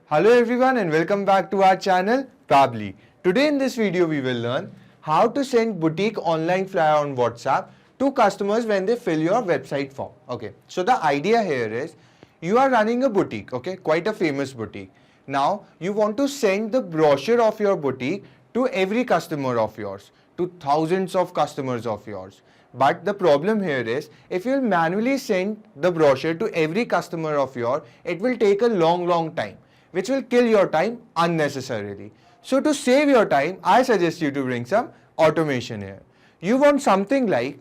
Hello everyone and welcome back to our channel Pably. Today in this video we will learn how to send boutique online flyer on WhatsApp to customers when they fill your website form. Okay, so the idea here is you are running a boutique, okay, quite a famous boutique. Now you want to send the brochure of your boutique to every customer of yours, to thousands of customers of yours. But the problem here is if you manually send the brochure to every customer of yours, it will take a long time, which will kill your time unnecessarily. So to save your time, I suggest you to bring some automation here. You want something like,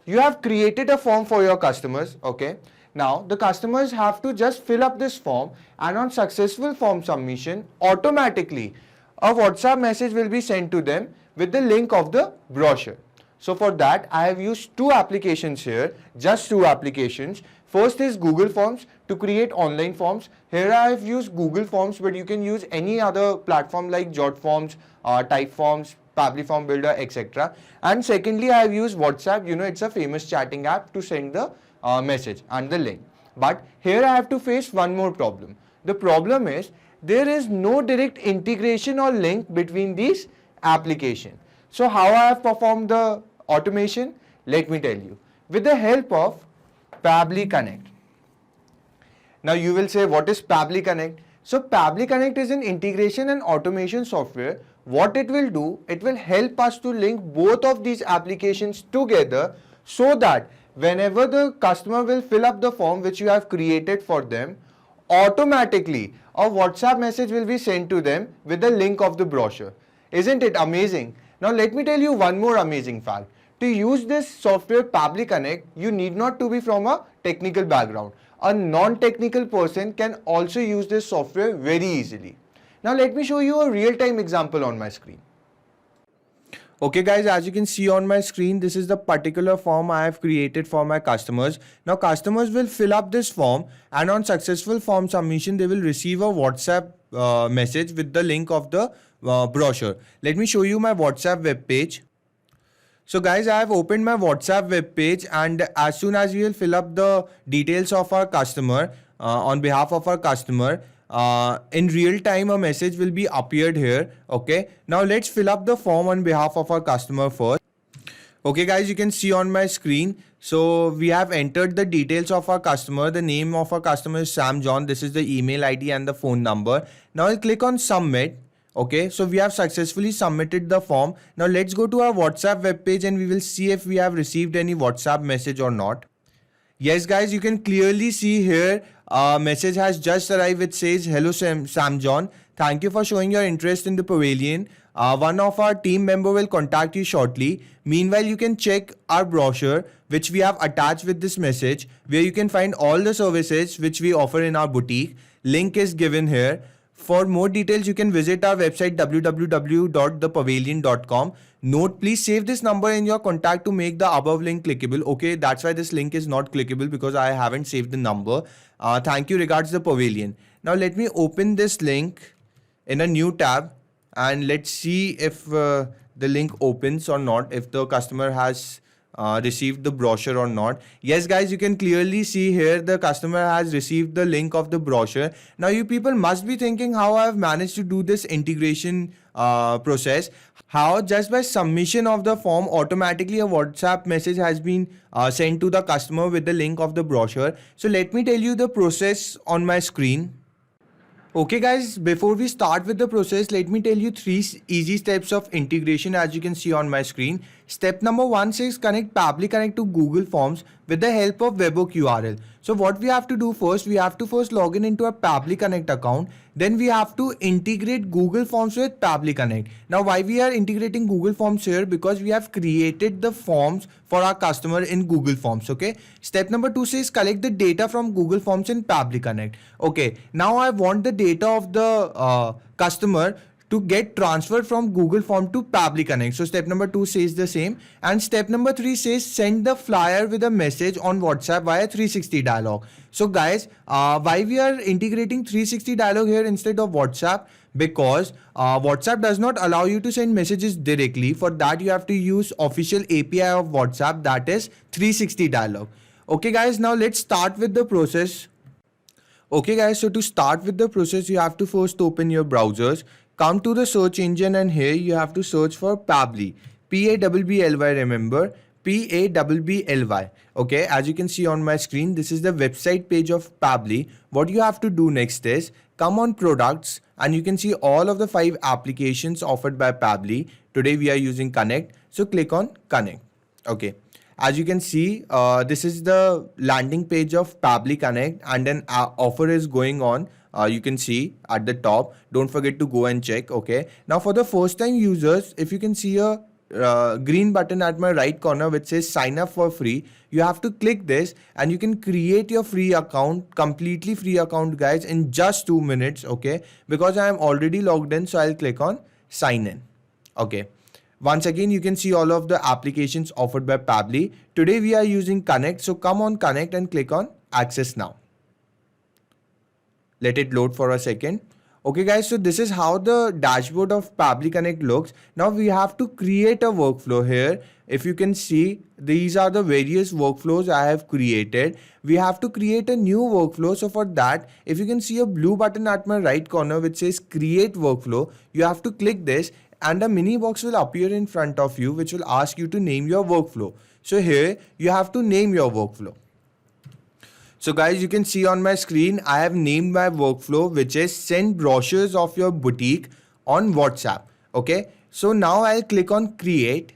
you have created a form for your customers, okay? Now the customers have to just fill up this form, and on successful form submission, automatically a WhatsApp message will be sent to them with the link of the brochure. So for that, I have used two applications here, just two applications. First is Google Forms to create online forms. Here I have used Google Forms, but you can use any other platform like JotForms, Typeforms, Pably Form Builder, etc. And secondly, I have used WhatsApp. It's a famous chatting app to send the message and the link. But here I have to face one more problem. The problem is there is no direct integration or link between these applications. So how I have performed the automation? Let me tell you. With the help of Pably Connect. Now you will say, what is Pably Connect? So Pably Connect is an integration and automation software. What it will do, it will help us to link both of these applications together so that whenever the customer will fill up the form which you have created for them, automatically a WhatsApp message will be sent to them with the link of the brochure. Isn't it amazing? Now let me tell you one more amazing fact. To use this software Pably Connect, you need not to be from a technical background. A non-technical person can also use this software very easily. Now let me show you a real-time example on my screen. Okay guys, as you can see on my screen, this is the particular form I have created for my customers. Now customers will fill up this form, and on successful form submission, they will receive a WhatsApp message with the link of the brochure. Let me show you my WhatsApp web page. So guys, I have opened my WhatsApp web page, and as soon as we will fill up the details of our customer on behalf of our customer, in real time a message will be appeared here. Okay, now let's fill up the form on behalf of our customer first. Okay guys, you can see on my screen, so we have entered the details of our customer. The name of our customer is Sam John. This is the email ID and the phone number. Now I'll click on submit. Okay, so we have successfully submitted the form. Now let's go to our WhatsApp web page and we will see if we have received any WhatsApp message or not. Yes guys, you can clearly see here a message has just arrived which says, hello Sam John, thank you for showing your interest in the pavilion. One of our team member will contact you shortly. Meanwhile, you can check our brochure which we have attached with this message, where you can find all the services which we offer in our boutique. Link is given here. For more details, you can visit our website www.thepavilion.com. Note, please save this number in your contact to make the above link clickable. Okay, that's why this link is not clickable, because I haven't saved the number. Thank you, regards the Pavilion. Now let me open this link in a new tab and let's see if the link opens or not, if the customer has received the brochure or not. Yes guys, you can clearly see here the customer has received the link of the brochure. Now you people must be thinking how I have managed to do this integration process. How? Just by submission of the form, automatically a WhatsApp message has been sent to the customer with the link of the brochure. So let me tell you the process on my screen. Okay guys, before we start with the process, let me tell you 3 easy steps of integration as you can see on my screen. Step number 1 says connect Pably Connect to Google Forms with the help of webhook URL. So what we have to do first, we have to first log in into our Pably Connect account. Then we have to integrate Google Forms with Pably Connect. Now why we are integrating Google Forms here? Because we have created the forms for our customer in Google Forms. Okay. Step number 2 says collect the data from Google Forms in Pably Connect. Okay. Now I want the data of the customer to get transferred from Google Form to Pably Connect. So step number 2 says the same. And step number 3 says send the flyer with a message on WhatsApp via 360 dialog. So guys, why we are integrating 360 dialog here instead of WhatsApp? Because WhatsApp does not allow you to send messages directly. For that you have to use official API of WhatsApp, that is 360 dialog. Okay guys, now let's start with the process. Okay guys, so to start with the process, you have to first open your browsers, come to the search engine, and here you have to search for Pabbly. Pabbly, remember, Pabbly. Okay, as you can see on my screen, this is the website page of Pabbly. What you have to do next is come on products, and you can see all of the 5 applications offered by Pabbly. Today we are using Connect, so click on Connect. Okay, as you can see, this is the landing page of Pabbly Connect, and an offer is going on. You can see at the top. Don't forget to go and check. Okay, now for the first time users, if you can see a green button at my right corner which says sign up for free, you have to click this and you can create your free account, completely free account guys, in just 2 minutes. Okay, because I am already logged in, so I'll click on sign in. Okay, once again you can see all of the applications offered by Pabbly. Today we are using Connect, so come on Connect and click on access now. Let it load for a second. Okay guys, so this is how the dashboard of Pabbly Connect looks. Now we have to create a workflow here. If you can see, these are the various workflows I have created. We have to create a new workflow. So for that, if you can see a blue button at my right corner which says create workflow, you have to click this and a mini box will appear in front of you which will ask you to name your workflow. So here you have to name your workflow. So guys, you can see on my screen, I have named my workflow which is send brochures of your boutique on WhatsApp. Okay, so now I'll click on create.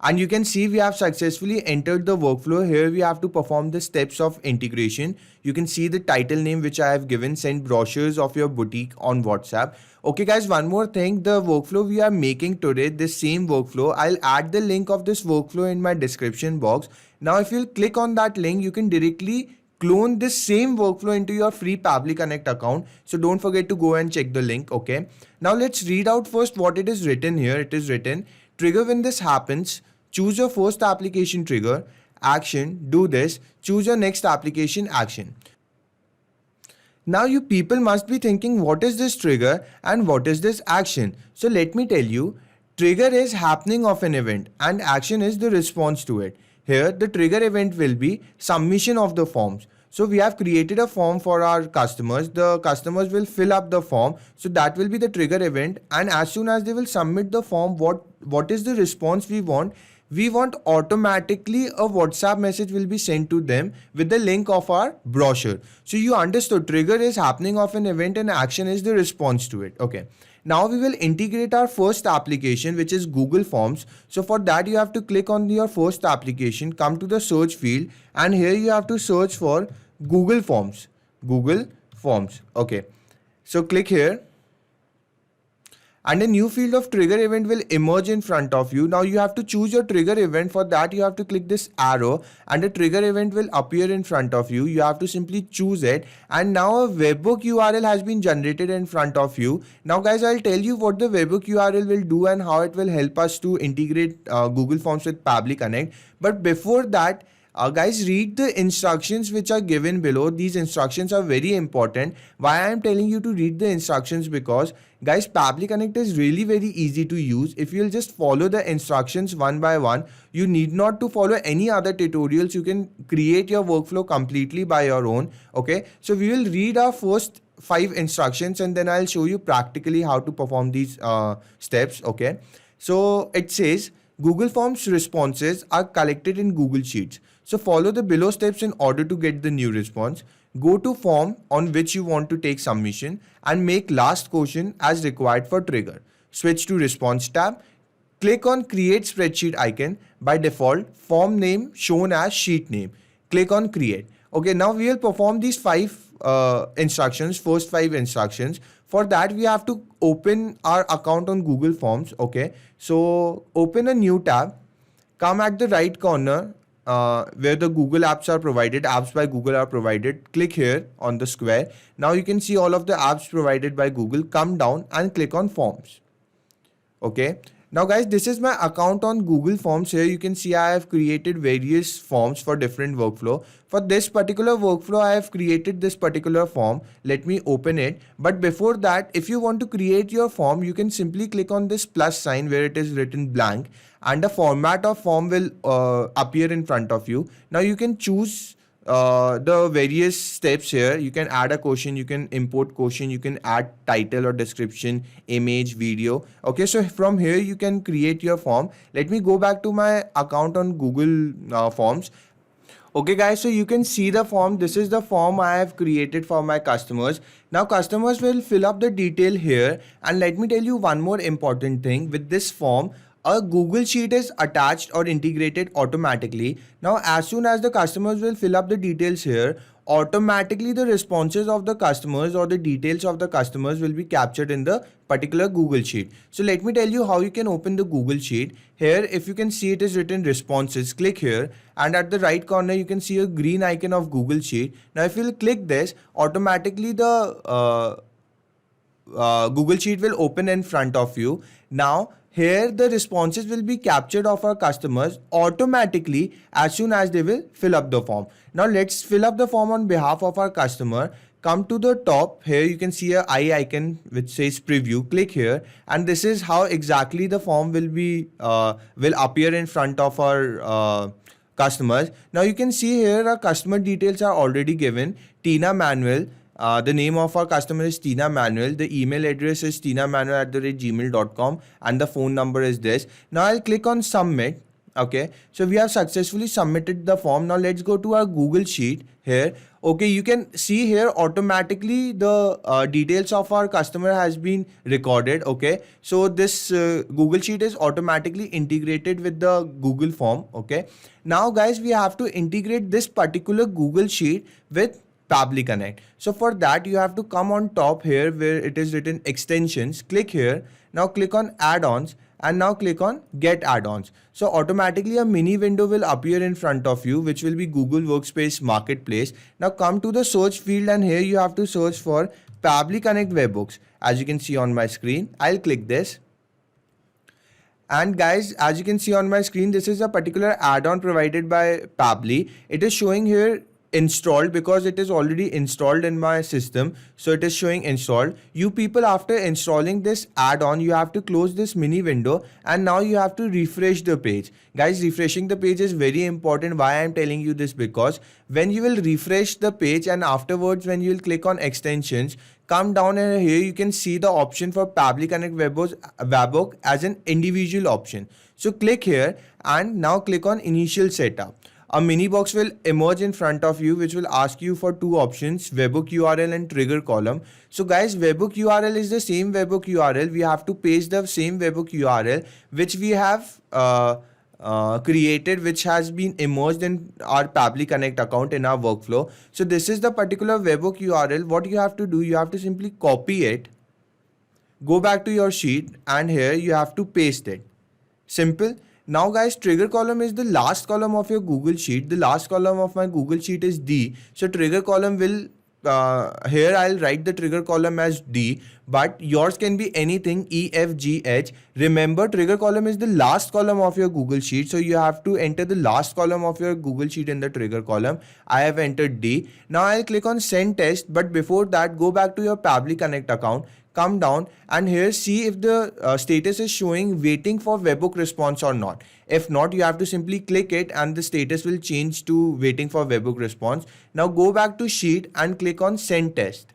And you can see we have successfully entered the workflow. Here we have to perform the steps of integration. You can see the title name which I have given, send brochures of your boutique on WhatsApp. Okay guys, one more thing, the workflow we are making today, this same workflow, I'll add the link of this workflow in my description box. Now if you'll click on that link, you can directly clone this same workflow into your free Pabbly Connect account. So don't forget to go and check the link. Okay, now let's read out first what it is written here. It is written, trigger when this happens, choose your first application trigger, action, do this, choose your next application action. Now you people must be thinking, what is this trigger and what is this action? So let me tell you, trigger is happening of an event and action is the response to it. Here the trigger event will be submission of the forms. So we have created a form for our customers. The customers will fill up the form. So that will be the trigger event. And as soon as they will submit the form, what is the response we want? We want automatically a WhatsApp message will be sent to them with the link of our brochure. So you understood, trigger is happening of an event and action is the response to it. Okay. Now we will integrate our first application which is Google Forms. So for that you have to click on your first application, come to the search field and here you have to search for Google Forms. Google Forms. Okay. So click here. And a new field of trigger event will emerge in front of you. Now you have to choose your trigger event. For that you have to click this arrow and a trigger event will appear in front of you. You have to simply choose it and now a webhook URL has been generated in front of you. Now guys, I'll tell you what the webhook URL will do and how it will help us to integrate Google Forms with Pabbly Connect. But before that, guys, read the instructions which are given below. These instructions are very important. Why I am telling you to read the instructions? Because guys, Pabbly Connect is really very easy to use. If you'll just follow the instructions one by one, you need not to follow any other tutorials. You can create your workflow completely by your own. Okay, so we will read our first 5 instructions and then I'll show you practically how to perform these steps. Okay, so it says Google Forms responses are collected in Google Sheets. So follow the below steps in order to get the new response. Go to form on which you want to take submission and make last question as required for trigger. Switch to response tab. Click on create spreadsheet icon. By default, form name shown as sheet name. Click on create. Okay, now we will perform these 5 instructions, first 5 instructions. For that, we have to open our account on Google Forms. Okay, so open a new tab. Come at the right corner where the Google apps are provided, apps by Google are provided. Click here on the square. Now you can see all of the apps provided by Google. Come down and click on Forms. Okay. Now guys, this is my account on Google Forms. Here you can see I have created various forms for different workflow. For this particular workflow, I have created this particular form. Let me open it. But before that, if you want to create your form, you can simply click on this plus sign where it is written blank and the format of form will appear in front of you. Now you can choose the various steps here. You can add a question, you can import question, you can add title or description, image, video. Okay, so from here you can create your form. Let me go back to my account on Google Forms. Okay guys, so you can see the form. This is the form I have created for my customers. Now customers will fill up the detail here, and let me tell you one more important thing. With this form, a Google Sheet is attached or integrated automatically. Now as soon as the customers will fill up the details here, automatically the responses of the customers or the details of the customers will be captured in the particular Google Sheet. So let me tell you how you can open the Google Sheet. Here, if you can see, it is written responses. Click here, and at the right corner you can see a green icon of Google Sheet. Now if you click this, automatically the Google Sheet will open in front of you. Now here the responses will be captured of our customers automatically as soon as they will fill up the form. Now let's fill up the form on behalf of our customer. Come to the top. Here you can see a eye icon which says preview. Click here, and this is how exactly the form will appear in front of our customers. Now you can see here our customer details are already given. Tina Manuel. The name of our customer is Tina Manuel. The email address is tinamanuel@gmail.com, and the phone number is this. Now I'll click on submit. Okay, so we have successfully submitted the form. Now let's go to our Google Sheet here. Okay, you can see here automatically the details of our customer has been recorded. Okay, so this Google Sheet is automatically integrated with the Google form. Okay, now guys, we have to integrate this particular Google Sheet with Pabbly Connect. So for that you have to come on top here where it is written extensions. Click here. Now click on add-ons, and now click on get add-ons. So automatically a mini window will appear in front of you, which will be Google Workspace Marketplace. Now come to the search field, and here you have to search for Pabbly Connect Webhooks. As you can see on my screen, I'll click this. And guys, as you can see on my screen, this is a particular add-on provided by Pabbly. It is showing here installed because it is already installed in my system, so it is showing installed. You people, after installing this add-on, you have to close this mini window, and now you have to refresh the page. Guys, refreshing the page is very important. Why I am telling you this? Because when you will refresh the page and afterwards when you will click on extensions, come down, and here you can see the option for Pabbly Connect Webhook as an individual option. So click here, and now click on initial setup. A mini box will emerge in front of you which will ask you for two options, webhook URL and trigger column. So guys, webhook URL is the same webhook URL. We have to paste the same webhook URL which we have created, which has been emerged in our Pabbly Connect account in our workflow. So this is the particular webhook URL. What you have to do, you have to simply copy it, go back to your sheet, and here you have to paste it. Simple. Now guys, trigger column is the last column of your Google Sheet. The last column of my Google Sheet is D. So trigger column will, here I'll write the trigger column as D, but yours can be anything, E, F, G, H. Remember, trigger column is the last column of your Google Sheet. So you have to enter the last column of your Google Sheet in the trigger column. I have entered D. Now I'll click on send test, but before that, go back to your Pabbly Connect account. Come down, and here see if the status is showing waiting for webhook response or not. If not, you have to simply click it and the status will change to waiting for webhook response. Now go back to sheet and click on send test.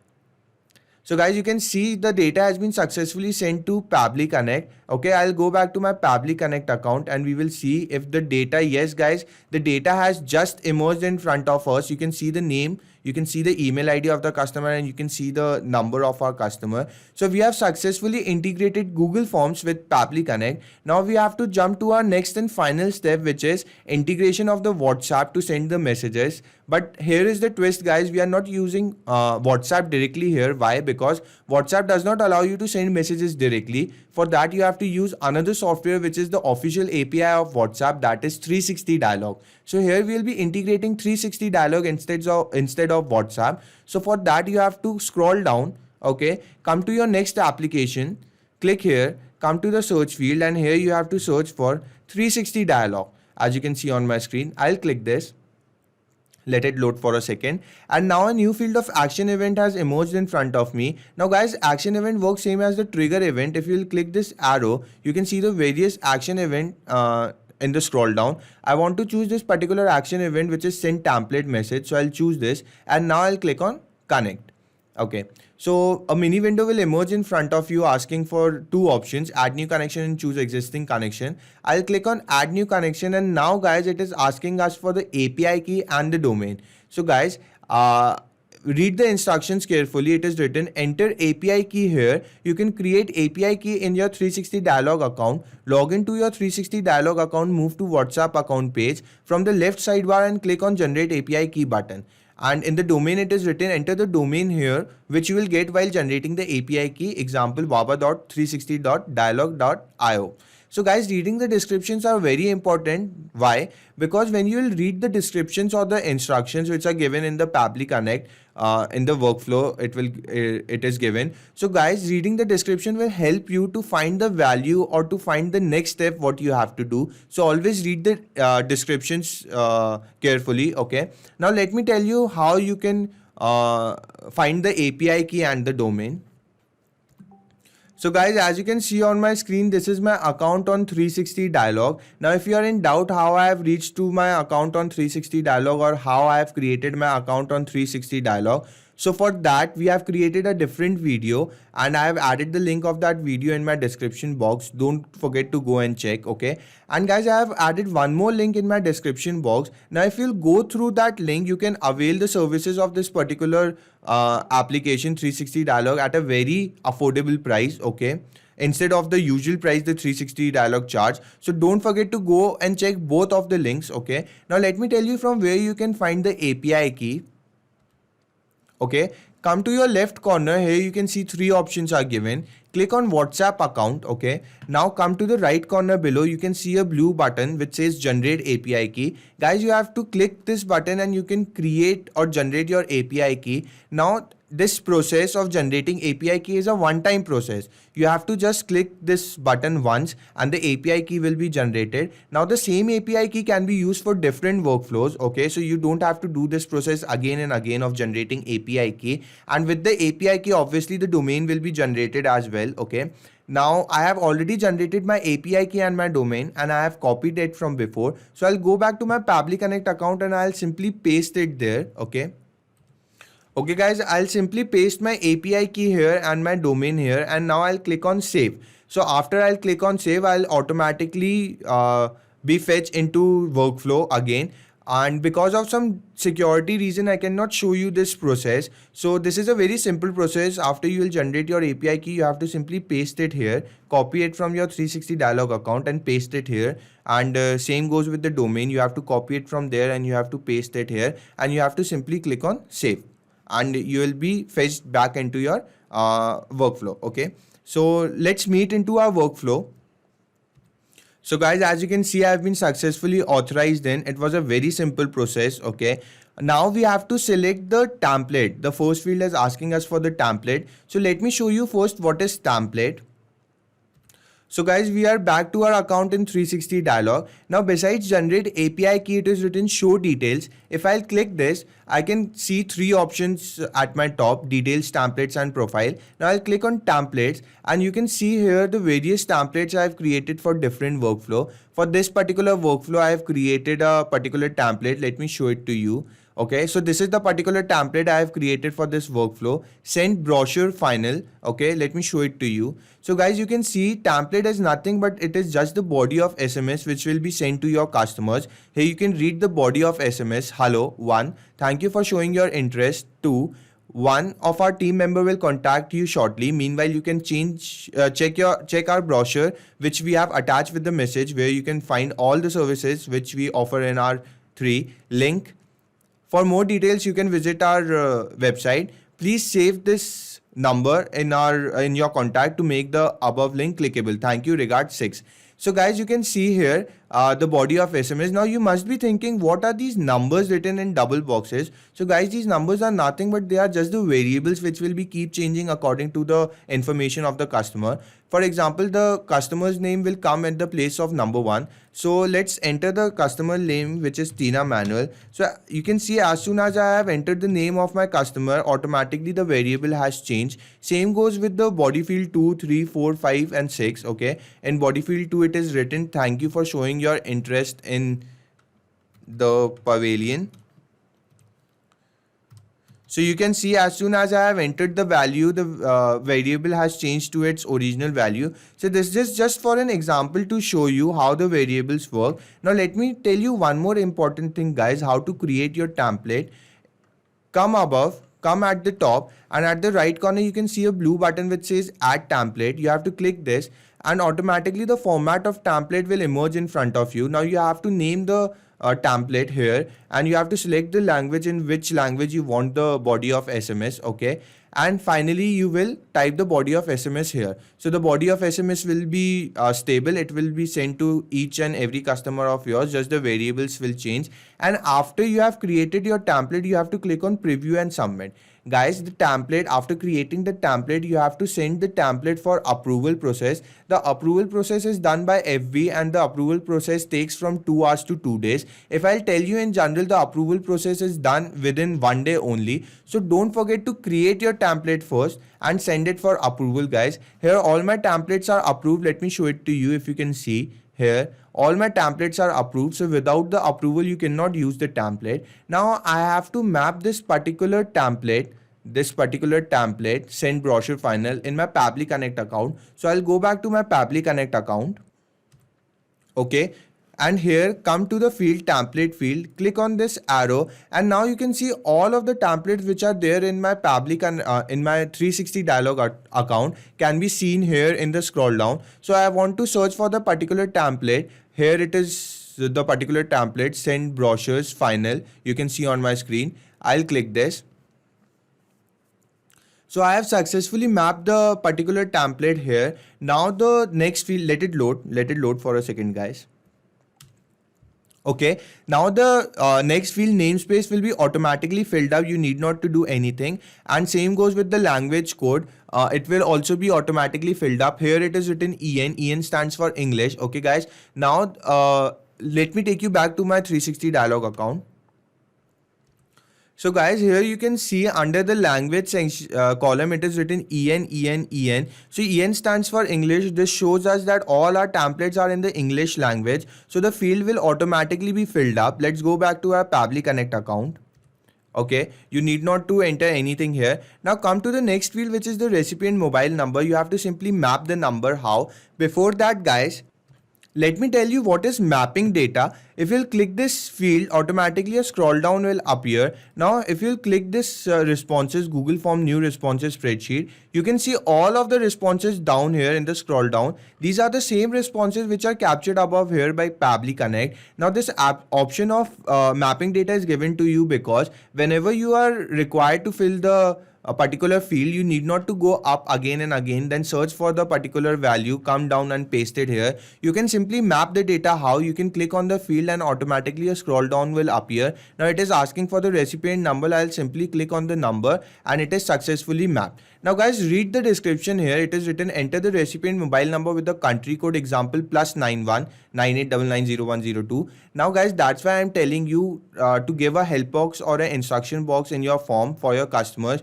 So guys, you can see the data has been successfully sent to Pabbly Connect. Okay, I'll go back to my Pabbly Connect account and we will see if the data, yes guys, the data has just emerged in front of us. You can see the name, you can see the email ID of the customer, and you can see the number of our customer. So we have successfully integrated Google Forms with Pabbly Connect. Now we have to jump to our next and final step, which is integration of the WhatsApp to send the messages. But here is the twist guys, we are not using WhatsApp directly here. Why? Because WhatsApp does not allow you to send messages directly. For that you have to use another software which is the official API of WhatsApp, that is 360 Dialog. So here we will be integrating 360 Dialog instead of WhatsApp. So for that you have to scroll down, okay, come to your next application, click here, come to the search field, and here you have to search for 360 Dialog. As you can see on my screen, I'll click this. Let it load for a second, and now a new field of action event has emerged in front of me. Now guys, action event works same as the trigger event. If you will click this arrow, you can see the various action event in the scroll down, I want to choose this particular action event, which is send template message. So I'll choose this, and now I'll click on connect. Okay, so a mini window will emerge in front of you asking for two options, add new connection and choose existing connection. I'll click on add new connection, and now guys, it is asking us for the API key and the domain. So guys, read the instructions carefully. It is written, enter API key here. You can create API key in your 360 Dialog account. Log into your 360 Dialog account, move to WhatsApp account page. From the left sidebar and click on generate API key button. And in the domain, it is written, enter the domain here, which you will get while generating the API key, example baba.360.dialog.io. So guys, reading the descriptions are very important. Why? Because when you will read the descriptions or the instructions which are given in the Pabbly Connect, in the workflow, it is given. So guys, reading the description will help you to find the value or to find the next step what you have to do. So always read the descriptions carefully. Okay. Now let me tell you how you can find the API key and the domain. So guys, as you can see on my screen, this is my account on 360 Dialog. Now, if you are in doubt how I have reached to my account on 360 Dialog or how I have created my account on 360 Dialog, so for that, we have created a different video, and I have added the link of that video in my description box. Don't forget to go and check, okay? And guys, I have added one more link in my description box. Now, if you'll go through that link, you can avail the services of this particular application 360 Dialog at a very affordable price, okay? Instead of the usual price the 360 Dialog charge. So don't forget to go and check both of the links, okay? Now, let me tell you from where you can find the API key. Okay, come to your left corner. Here you can see three options are given. Click on WhatsApp account. Okay, now come to the right corner below. You can see a blue button which says generate API key. Guys, you have to click this button and you can create or generate your API key. Now this process of generating API key is a one-time process. You have to just click this button once and the API key will be generated. Now the same API key can be used for different workflows. Okay, so you don't have to do this process again and again of generating API key. And with the API key, obviously the domain will be generated as well. Okay, now I have already generated my API key and my domain, and I have copied it from before. So I'll go back to my Pabbly Connect account and I'll simply paste it there. Okay guys, I'll simply paste my API key here and my domain here, and now I'll click on save. So after I'll click on save, I'll automatically be fetched into workflow again. And because of some security reason, I cannot show you this process. So this is a very simple process. After you will generate your API key, you have to simply paste it here, copy it from your 360 Dialog account and paste it here. And same goes with the domain. You have to copy it from there and you have to paste it here, and you have to simply click on save, and you will be fetched back into your workflow. Okay, so let's meet into our workflow. So guys, as you can see, I have been successfully authorized in. It was a very simple process. Okay, now we have to select the template. The first field is asking us for the template. So let me show you first what is template. So guys, we are back to our account in 360 Dialog. Now besides generate API key, it is written show details. If I'll click this, I can see three options at my top: details, templates and profile. Now I'll click on templates, and you can see here the various templates I have created for different workflow. For this particular workflow, I have created a particular template. Let me show it to you. Okay, so this is the particular template I have created for this workflow. Send brochure final. Okay, let me show it to you. So guys, you can see template is nothing but it is just the body of SMS which will be sent to your customers. Here you can read the body of SMS. Hello, 1. Thank you for showing your interest. 2. One of our team member will contact you shortly. Meanwhile, you can check our brochure which we have attached with the message, where you can find all the services which we offer in our 3 link. For more details, you can visit our website. Please save this number in your contact to make the above link clickable. Thank you. Regards 6. So guys, you can see here the body of SMS. Now you must be thinking, what are these numbers written in double boxes? So guys, these numbers are nothing but they are just the variables which will be keep changing according to the information of the customer. For example, the customer's name will come at the place of number 1. So let's enter the customer name, which is Tina Manuel. So you can see as soon as I have entered the name of my customer, automatically the variable has changed. Same goes with the body field 2, 3, 4, 5 and 6. Okay, in body field 2 it is written, thank you for showing your interest in the pavilion. So you can see as soon as I have entered the value, the variable has changed to its original value. So this is just for an example to show you how the variables work. Now let me tell you one more important thing, guys, how to create your template. Come above, come at the top, and at the right corner you can see a blue button which says add template. You have to click this and automatically the format of template will emerge in front of you. Now you have to name the template here, and you have to select the language, in which language you want the body of SMS. Okay, and finally you will type the body of SMS here. So the body of SMS will be stable. It will be sent to each and every customer of yours, just the variables will change. And after you have created your template, you have to click on preview and submit. Guys, the template, after creating the template, you have to send the template for approval process. The approval process is done by FB, and the approval process takes from 2 hours to 2 days. If I'll tell you in general, the approval process is done within 1 day only. So don't forget to create your template first and send it for approval, guys. Here all my templates are approved. Let me show it to you. If you can see here, all my templates are approved. So without the approval you cannot use the template. Now I have to map this particular template, send brochure final, in my Pabbly Connect account. So I'll go back to my Pabbly Connect account. Okay, and here come to the field, template field, click on this arrow, and now you can see all of the templates which are there in my Pabbly in my 360 dialog account can be seen here in the scroll down. So I want to search for the particular template. Here it is, the particular template, send brochures final. You can see on my screen. I'll click this. So I have successfully mapped the particular template here. Now the next field, let it load for a second, guys. Okay, now the next field, namespace, will be automatically filled up. You need not to do anything, and same goes with the language code. It will also be automatically filled up. Here it is written EN stands for English. Okay guys, now let me take you back to my 360 dialog account. So guys, here you can see under the language column, it is written EN. So EN stands for English. This shows us that all our templates are in the English language. So the field will automatically be filled up. Let's go back to our Pabbly Connect account. Okay, you need not to enter anything here. Now come to the next field, which is the recipient mobile number. You have to simply map the number. How? Before that, guys, let me tell you what is mapping data. If you'll click this field, automatically a scroll down will appear. Now, if you'll click this responses, Google Form new responses spreadsheet, you can see all of the responses down here in the scroll down. These are the same responses which are captured above here by Pabbly Connect. Now, this option of mapping data is given to you because whenever you are required to fill a particular field, you need not to go up again and again, then search for the particular value, come down and paste it here. You can simply map the data. How? You can click on the field and automatically a scroll down will appear. Now it is asking for the recipient number. I'll simply click on the number and it is successfully mapped. Now guys, read the description here. It is written, enter the recipient mobile number with the country code, example +91 98990102. Now guys, that's why I'm telling you to give a help box or an instruction box in your form for your customers,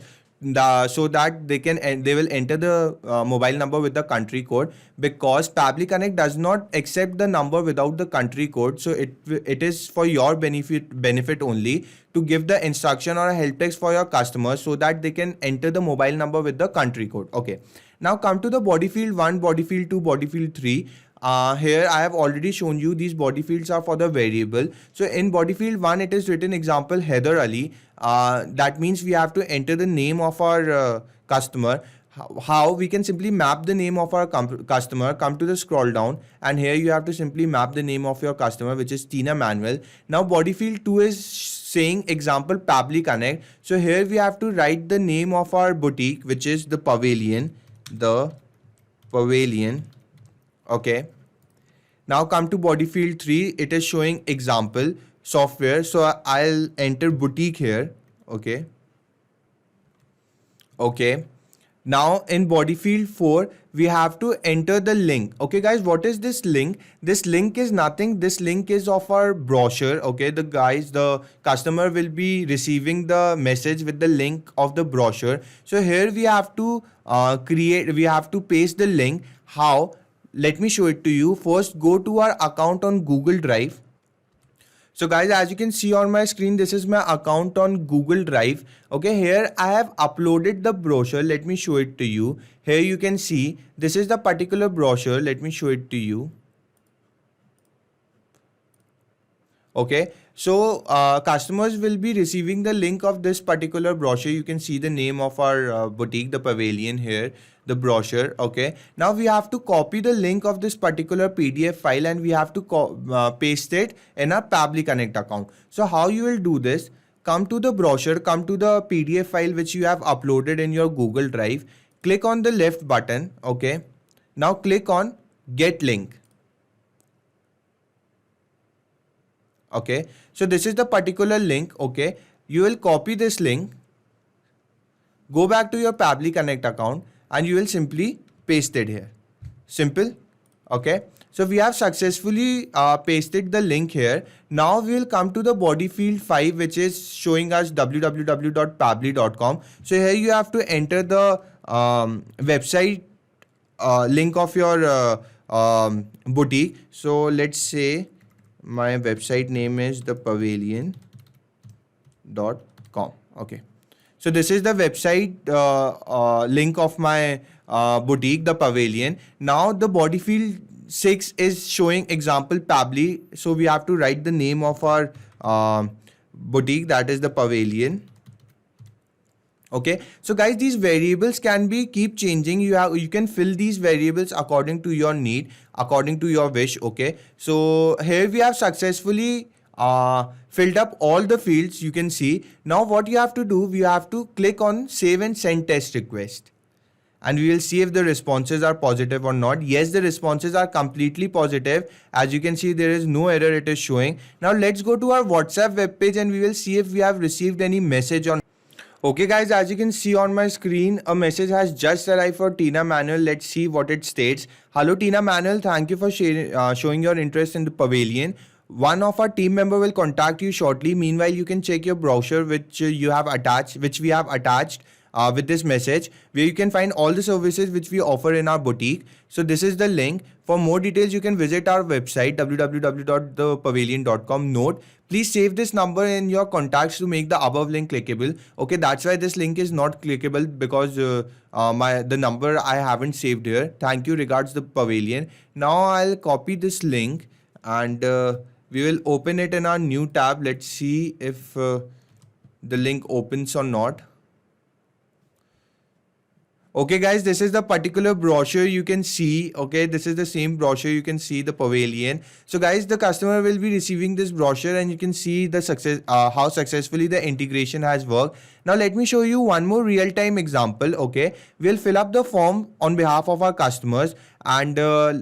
so that they will enter the mobile number with the country code, because Pabbly Connect does not accept the number without the country code. So it is for your benefit only to give the instruction or a help text for your customers so that they can enter the mobile number with the country code. Okay, now come to the body field 1, body field 2, body field 3. Here I have already shown you these body fields are for the variable. So in body field 1, it is written example Heather Ali. That means we have to enter the name of our customer. How? We can simply map the name of our customer. Come to the scroll down, and here you have to simply map the name of your customer, which is Tina Manuel. Now body field 2 is saying example Pabbly Connect. So here we have to write the name of our boutique, which is the Pavilion. Okay, now come to body field 3. It is showing example software. So I'll enter boutique here. Okay, now in body field 4, we have to enter the link. Okay guys, what is this link? This link is nothing. This link is of our brochure. Okay, the customer will be receiving the message with the link of the brochure. So here we have to paste the link. How? let me show it to you. First, go to our account on Google Drive. So guys, as you can see on my screen, this is my account on Google Drive. Okay, here I have uploaded the brochure. Let me show it to you. Here you can see this is the particular brochure. Let me show it to you. Okay, so customers will be receiving the link of this particular brochure. You can see the name of our boutique, the Pavilion here, the brochure. Okay, now we have to copy the link of this particular PDF file and we have to paste it in our Pabbly Connect account. So how you will do this? Come to the brochure, come to the PDF file which you have uploaded in your Google Drive. Click on the left button. Okay, now click on Get Link. Okay, so this is the particular link. Okay, you will copy this link, go back to your Pabbly Connect account and you will simply paste it here. Simple. Okay, so we have successfully pasted the link here. Now we will come to the body field 5 which is showing us www.pabbly.com. So here you have to enter the website link of your boutique. So let's say my website name is thepavilion.com. Okay, so this is the website link of my boutique, the Pavilion. Now the body field 6 is showing example Pabbly, so we have to write the name of our boutique, that is the Pavilion. Okay, so guys, these variables can be keep changing. You can fill these variables according to your need, according to your wish. Okay, so here we have successfully filled up all the fields. You can see now what you have to do. We have to click on save and send test request and we will see if the responses are positive or not. Yes, the responses are completely positive. As you can see, there is no error it is showing. Now let's go to our WhatsApp web page and we will see if we have received any message on. Okay guys, as you can see on my screen, a message has just arrived for Tina Manuel. Let's see what it states. Hello Tina Manuel, thank you for showing your interest in the Pavilion. One of our team member will contact you shortly. Meanwhile, you can check your brochure which we have attached with this message, where you can find all the services which we offer in our boutique. So this is the link. For more details, you can visit our website www.thepavilion.com. Note, please save this number in your contacts to make the above link clickable. Okay, that's why this link is not clickable, because the number I haven't saved here. Thank you, regards the Pavilion. Now I'll copy this link and we will open it in our new tab. Let's see if the link opens or not. Okay guys, this is the particular brochure you can see. Okay, this is the same brochure. You can see the Pavilion. So guys, the customer will be receiving this brochure and you can see the how successfully the integration has worked. Now let me show you one more real-time example. Okay, we'll fill up the form on behalf of our customers and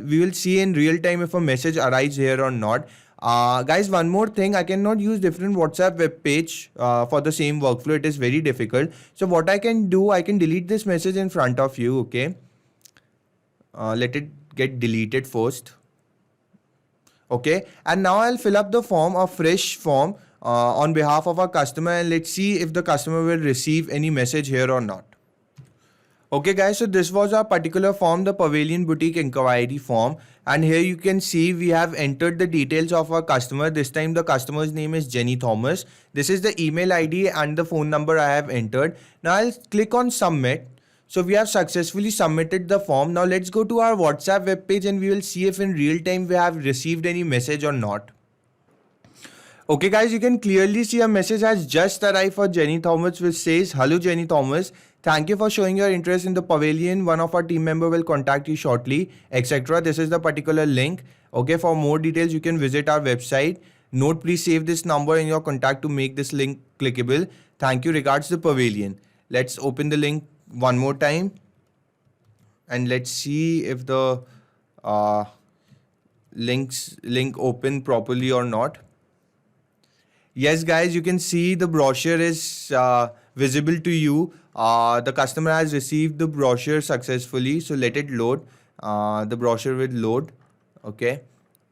we will see in real time if a message arrives here or not. Guys, one more thing, I cannot use different WhatsApp web page for the same workflow. It is very difficult. So what I can do, I can delete this message in front of you. Okay, let it get deleted first. Okay, and now I'll fill up the form, a fresh form on behalf of our customer, and let's see if the customer will receive any message here or not. Okay guys, so this was our particular form, the Pavilion Boutique Inquiry form, and here you can see we have entered the details of our customer. This time the customer's name is Jenny Thomas. This is the email ID and the phone number I have entered. Now I'll click on submit. So we have successfully submitted the form. Now let's go to our WhatsApp web page and we will see if in real time we have received any message or not. Okay guys, you can clearly see a message has just arrived for Jenny Thomas which says, "Hello Jenny Thomas, thank you for showing your interest in the Pavilion. One of our team member will contact you shortly," etc. This is the particular link. Okay, for more details you can visit our website. Note, please save this number in your contact to make this link clickable. Thank you, regards the Pavilion. Let's open the link one more time and let's see if the link open properly or not. Yes guys, you can see the brochure is visible to you. The customer has received the brochure successfully, so let it load. The brochure will load. Okay,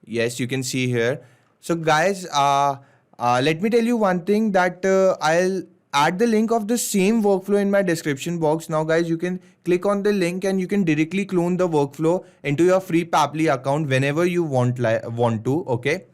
yes, you can see here. So guys, let me tell you one thing, that I'll add the link of the same workflow in my description box. Now guys, you can click on the link and you can directly clone the workflow into your free Pabbly account whenever you want to, okay?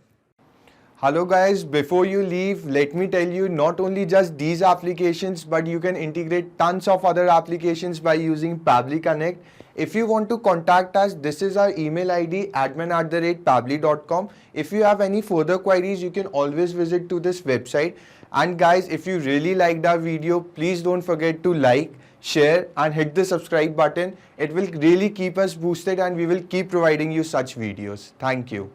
Hello guys, before you leave, let me tell you, not only just these applications, but you can integrate tons of other applications by using Pabbly Connect. If you want to contact us, this is our email ID, admin@pabbly.com. If you have any further queries, you can always visit to this website. And guys, if you really liked our video, please don't forget to like, share and hit the subscribe button. It will really keep us boosted and we will keep providing you such videos. Thank you.